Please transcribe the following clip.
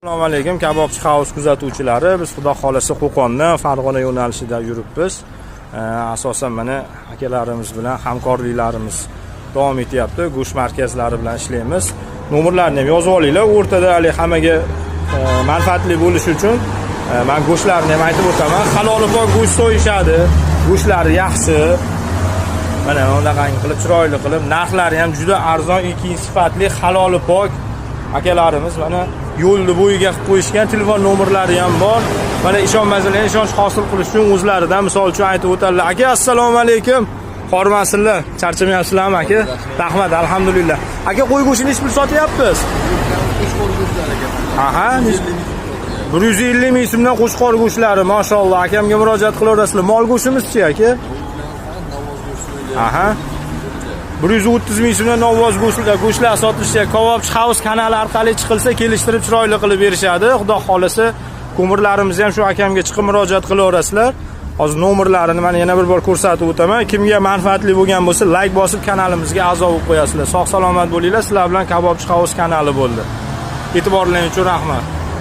Assalomu alaykum kabobchi house kuzatuvchilari. Biz xudo xolasa Qo'qondan Farg'ona yo'nalishida yuribmiz. Asosan mana akalarimiz bilan hamkorliklarimiz davom etyapti. Go'sht markazlari bilan ishlaymiz. Nomerlarni ham yozib olinglar. O'rtada hali hammaga manfaatli bo'lishi uchun men go'shtlarni ham aytib o'taman. Halol pok go'sht so'yishadi. Go'shtlari yaxshi. Mana bunaqangi qilib chiroyli qilib, narxlari ham juda arzon, ikki sifatli, halol pok akalarimiz mana yo'lni bo'yiga qilib qo'yishgan. Telefon nomerlari ham bor. Mana ishonmasanglar, ishonch hosil qilish uchun o'zlaridan misol uchun aytib o'tadilar. Aka, assalomu alaykum. Hormansizlar. Charchamayapsizlarmi aka? Rahmat, alhamdulillah. Aka, qo'y go'shtini nech pul sotyapsiz? Aha, 150 ming so'mdan qo'shqor go'shtlari, mashalloh. Akamga murojaat qilaverasizlar. Mol go'shtimiz-chi aka? Aha. 130 ming so'mdan novvoz go'shtlar sotilishiga Kabobchi House kanali orqali chiqilsa, kelishtirib chiroyli qilib berishadi. Xudo xolasa, ko'mirlarimizni ham shu akamga chiqib murojaat qilaverasizlar. Hozir nomerlarini mana yana bir bor ko'rsatib o'taman. Kimga manfaatli bo'lgan bo'lsa, like bosib kanalimizga a'zo bo'lib qo'yasizlar. Sog' salomat bo'linglar. Sizlar bilan Kabobchi House kanali bo'ldi. E'tiborlaringiz uchun rahmat.